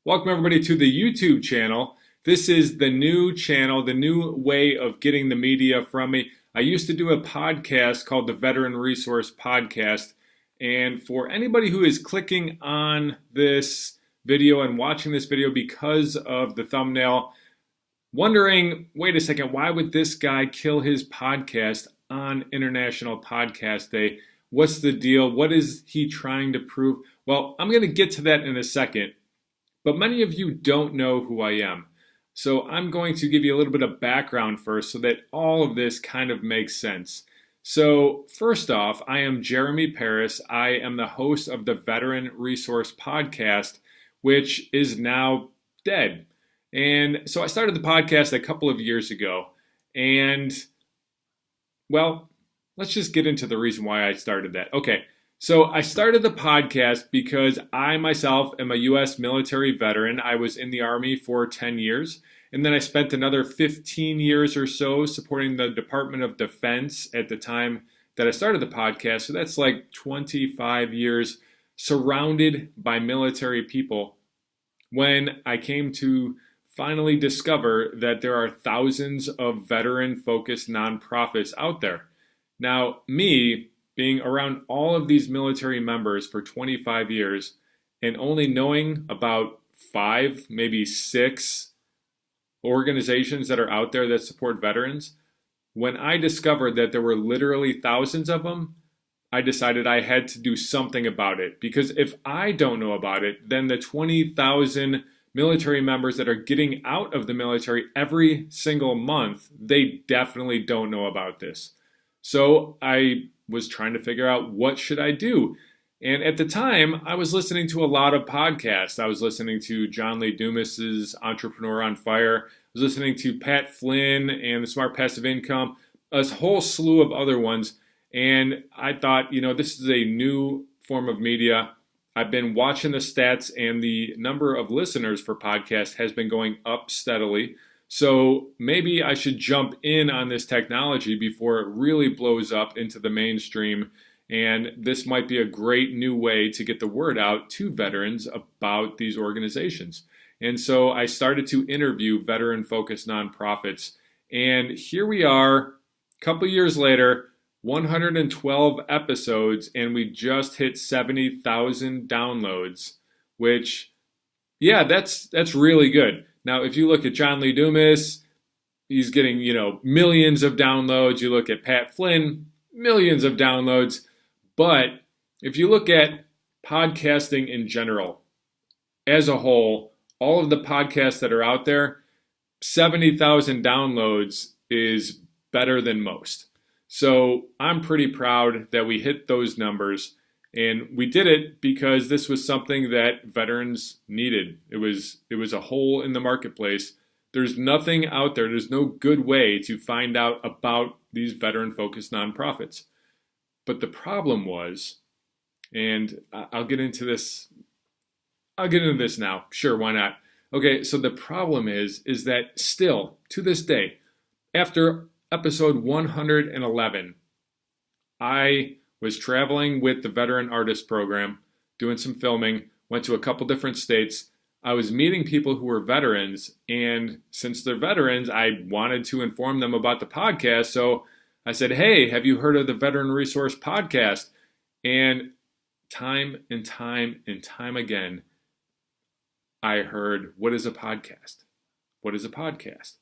Welcome everybody to the YouTube channel. This is the new channel, the new way of getting the media from me. I used to do a podcast called the Veteran Resource Podcast. And for anybody who is clicking on this video and watching this video because of the thumbnail, wondering, wait a second, why would this guy kill his podcast on International Podcast Day? What's the deal? What is he trying to prove? Well, I'm going to get to that in a second. But many of you don't know who I am. So I'm going to give you a little bit of background first so that all of this kind of makes sense. So first off, I am Jeremy Paris. I am the host of the Veteran Resource Podcast, which is now dead. And so I started the podcast a couple of years ago. And, well, let's just get into the reason why I started that. Okay. So I started the podcast because I myself am a U.S. military veteran. I was in the Army for 10 years, and then I spent another 15 years or so supporting the Department of Defense at the time that I started the podcast. So that's like 25 years surrounded by military people when I came to finally discover that there are thousands of veteran-focused nonprofits out there. Now, me, being around all of these military members for 25 years and only knowing about 5, maybe 6 organizations that are out there that support veterans, when I discovered that there were literally thousands of them, I decided I had to do something about it. Because if I don't know about it, then the 20,000 military members that are getting out of the military every single month, they definitely don't know about this. So I was trying to figure out what should I do. And at the time, I was listening to a lot of podcasts. I was listening to John Lee Dumas's Entrepreneur on Fire. I was listening to Pat Flynn and the Smart Passive Income, a whole slew of other ones. And I thought, this is a new form of media. I've been watching the stats, and the number of listeners for podcasts has been going up steadily. So maybe I should jump in on this technology before it really blows up into the mainstream. And this might be a great new way to get the word out to veterans about these organizations. And so I started to interview veteran-focused nonprofits. And here we are, a couple years later, 112 episodes, and we just hit 70,000 downloads, which, yeah, that's really good. Now, if you look at John Lee Dumas, he's getting, millions of downloads. You look at Pat Flynn, millions of downloads. But if you look at podcasting in general, as a whole, all of the podcasts that are out there, 70,000 downloads is better than most. So I'm pretty proud that we hit those numbers. And we did it because this was something that veterans needed. It was a hole in the marketplace. There's nothing out there. There's no good way to find out about these veteran-focused nonprofits. But the problem was, and I'll get into this now. Sure, why not? Okay, so the problem is that still, to this day, after episode 111, I was traveling with the Veteran Artist Program, doing some filming, went to a couple different states. I was meeting people who were veterans, and since they're veterans, I wanted to inform them about the podcast. So I said, hey, have you heard of the Veteran Resource Podcast? And time and time and time again, I heard, what is a podcast? What is a podcast?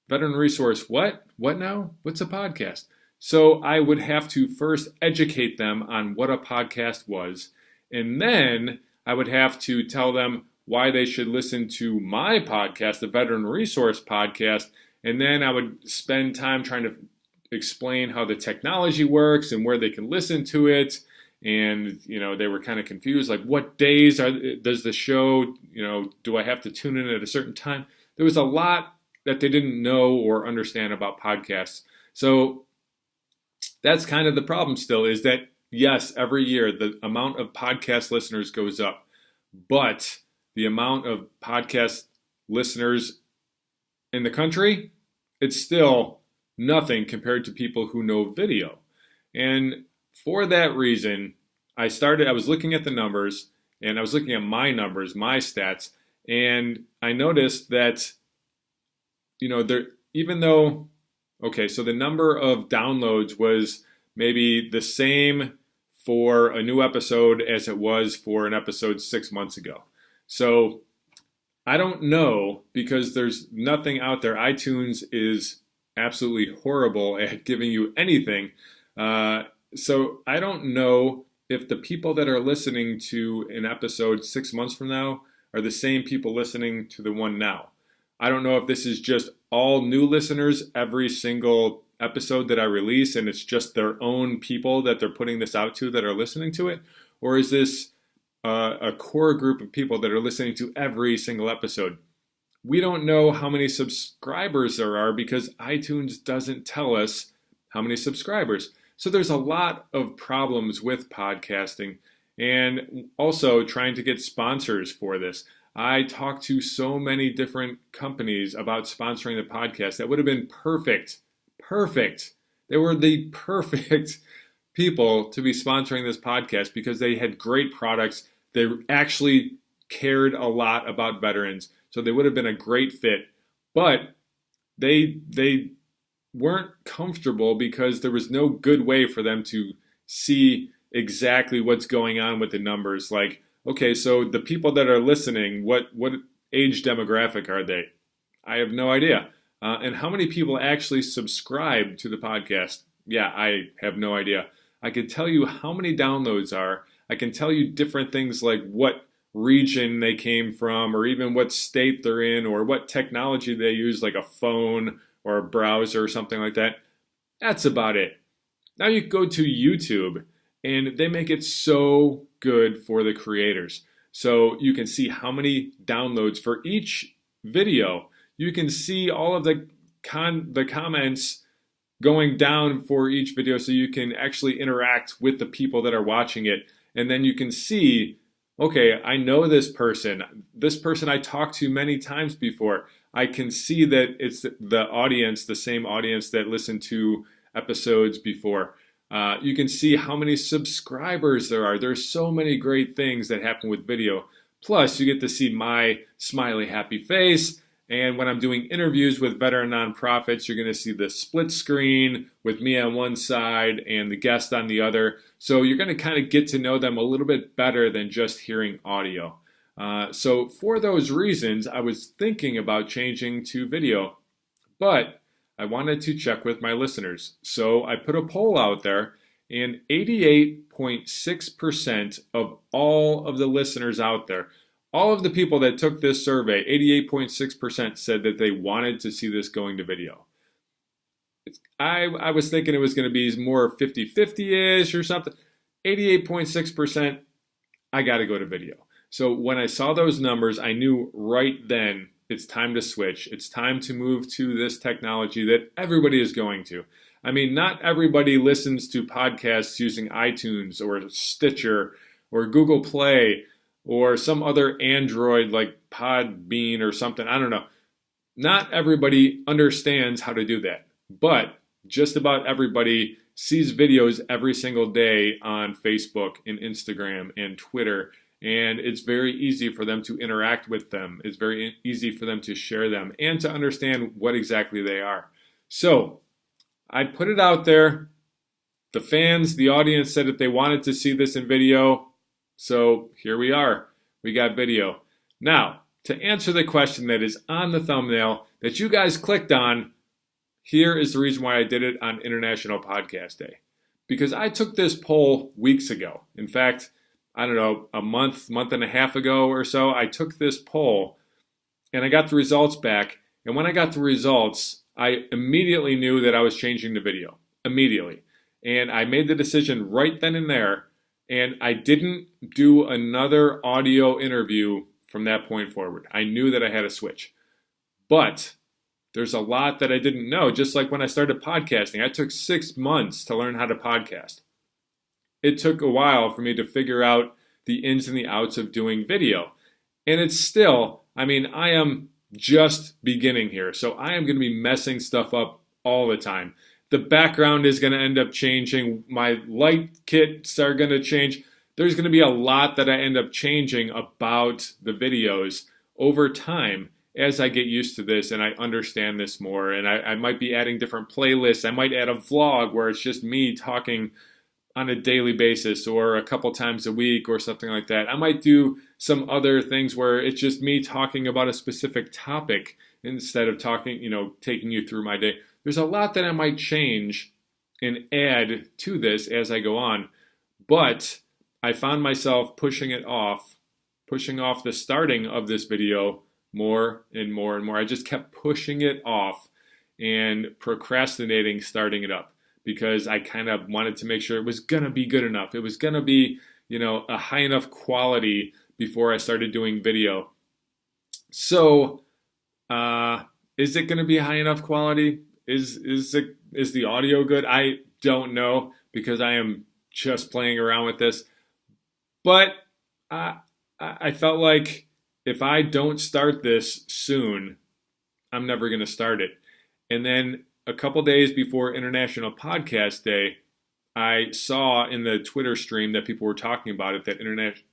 Veteran Resource, what? What now? What's a podcast? So I would have to first educate them on what a podcast was, and then I would have to tell them why they should listen to my podcast, the Veteran Resource Podcast, and then I would spend time trying to explain how the technology works and where they can listen to it. And, they were kind of confused, like what days does the show, do I have to tune in at a certain time? There was a lot that they didn't know or understand about podcasts. So that's kind of the problem still, is that, yes, every year the amount of podcast listeners goes up, but the amount of podcast listeners in the country, it's still nothing compared to people who know video. And for that reason, I was looking at the numbers, and I was looking at my numbers, my stats, And I noticed that, there, even though, okay, so the number of downloads was maybe the same for a new episode as it was for an episode 6 months ago. So I don't know, because there's nothing out there. iTunes is absolutely horrible at giving you anything. So I don't know if the people that are listening to an episode 6 months from now are the same people listening to the one now. I don't know if this is just all new listeners every single episode that I release, and it's just their own people that they're putting this out to that are listening to it, or is this a core group of people that are listening to every single episode? We don't know how many subscribers there are because iTunes doesn't tell us how many subscribers. So there's a lot of problems with podcasting, and also trying to get sponsors for this. I talked to so many different companies about sponsoring the podcast that would have been perfect. They were the perfect people to be sponsoring this podcast because they had great products. They actually cared a lot about veterans, so they would have been a great fit. But they weren't comfortable because there was no good way for them to see exactly what's going on with the numbers. Like, okay, so the people that are listening, what age demographic are they? I have no idea. And how many people actually subscribe to the podcast? Yeah, I have no idea. I can tell you how many downloads are. I can tell you different things like what region they came from, or even what state they're in, or what technology they use, like a phone or a browser or something like that. That's about it. Now you go to YouTube, and they make it so good for the creators. So you can see how many downloads for each video. You can see all of the comments going down for each video, so you can actually interact with the people that are watching it. And then you can see, okay, I know this person. This person I talked to many times before. I can see that it's the audience, the same audience that listened to episodes before. You can see how many subscribers there are. There's so many great things that happen with video. Plus, you get to see my smiley, happy face. And when I'm doing interviews with veteran nonprofits, you're going to see the split screen with me on one side and the guest on the other. So you're going to kind of get to know them a little bit better than just hearing audio. So for those reasons, I was thinking about changing to video, but I wanted to check with my listeners. So I put a poll out there, and 88.6% of all of the listeners out there, all of the people that took this survey, 88.6% said that they wanted to see this going to video. I was thinking it was going to be more 50-50-ish or something. 88.6%, I got to go to video. So when I saw those numbers, I knew right then it's time to switch. It's time to move to this technology that everybody is going to. I mean, not everybody listens to podcasts using iTunes or Stitcher or Google Play or some other Android like Podbean or something. I don't know. Not everybody understands how to do that. But just about everybody sees videos every single day on Facebook and Instagram and Twitter. And it's very easy for them to interact with them. It's very easy for them to share them and to understand what exactly they are. So I put it out there. The fans, the audience said that they wanted to see this in video. So here we are. We got video. Now, to answer the question that is on the thumbnail that you guys clicked on, here is the reason why I did it on International Podcast Day. Because I took this poll weeks ago. In fact, I don't know, a month and a half ago or so, I took this poll and I got the results back. And when I got the results, I immediately knew that I was changing the video. Immediately. And I made the decision right then and there. And I didn't do another audio interview from that point forward. I knew that I had to switch. But there's a lot that I didn't know. Just like when I started podcasting, I took 6 months to learn how to podcast. It took a while for me to figure out the ins and the outs of doing video. And it's still, I mean, I am just beginning here. So I am going to be messing stuff up all the time. The background is going to end up changing. My light kits are going to change. There's going to be a lot that I end up changing about the videos over time, as I get used to this and I understand this more, and I might be adding different playlists. I might add a vlog where it's just me talking on a daily basis or a couple times a week or something like that. I might do some other things where it's just me talking about a specific topic instead of talking, taking you through my day. There's a lot that I might change and add to this as I go on, but I found myself pushing off the starting of this video more and more and more. I just kept pushing it off and procrastinating starting it up, because I kind of wanted to make sure it was going to be good enough. It was going to be, a high enough quality before I started doing video. So, is it going to be high enough quality? Is the audio good? I don't know, because I am just playing around with this. But I felt like if I don't start this soon, I'm never going to start it. And then a couple days before International Podcast Day, I saw in the Twitter stream that people were talking about it, that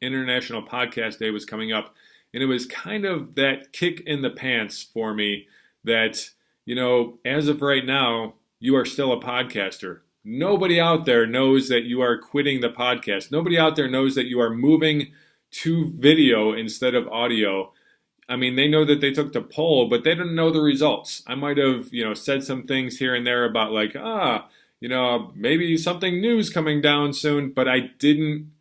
International Podcast Day was coming up. And it was kind of that kick in the pants for me that, as of right now, you are still a podcaster. Nobody out there knows that you are quitting the podcast. Nobody out there knows that you are moving to video instead of audio. I mean, they know that they took the poll, but they didn't know the results. I might have, said some things here and there about like, maybe something new's coming down soon, but I didn't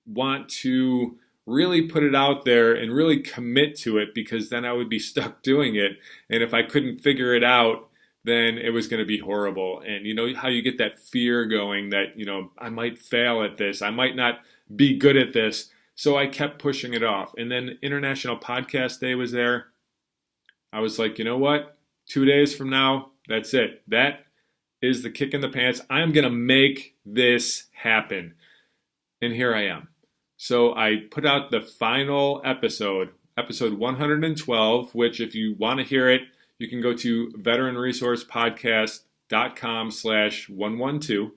want to really put it out there and really commit to it, because then I would be stuck doing it. And if I couldn't figure it out, then it was going to be horrible. And you know how you get that fear going that, I might fail at this. I might not be good at this. So I kept pushing it off. And then International Podcast Day was there. I was like, you know what? 2 days from now, that's it. That is the kick in the pants. I'm going to make this happen. And here I am. So I put out the final episode 112, which if you want to hear it, you can go to veteranresourcepodcast.com/112.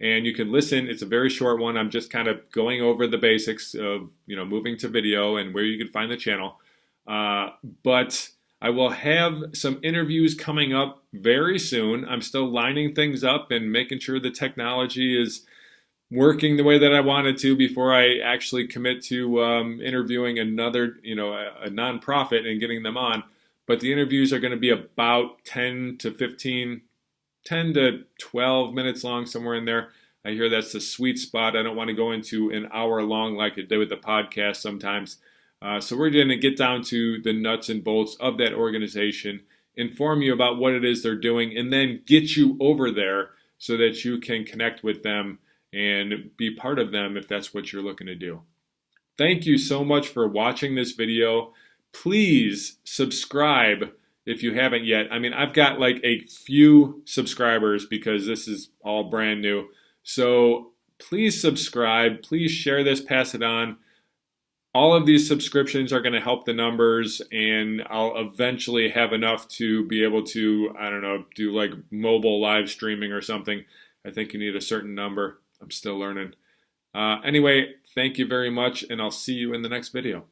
And you can listen. It's a very short one. I'm just kind of going over the basics of, moving to video and where you can find the channel. But I will have some interviews coming up very soon. I'm still lining things up and making sure the technology is working the way that I want it to before I actually commit to interviewing another, a nonprofit and getting them on. But the interviews are going to be about 10 to 12 minutes long, somewhere in there. I hear that's the sweet spot. I don't want to go into an hour long like I did with the podcast sometimes. So we're going to get down to the nuts and bolts of that organization, inform you about what it is they're doing, and then get you over there so that you can connect with them and be part of them if that's what you're looking to do. Thank you so much for watching this video. Please subscribe if you haven't yet. I mean, I've got like a few subscribers because this is all brand new. So please subscribe. Please share this, pass it on. All of these subscriptions are going to help the numbers, and I'll eventually have enough to be able to, do like mobile live streaming or something. I think you need a certain number. I'm still learning. Anyway, thank you very much, and I'll see you in the next video.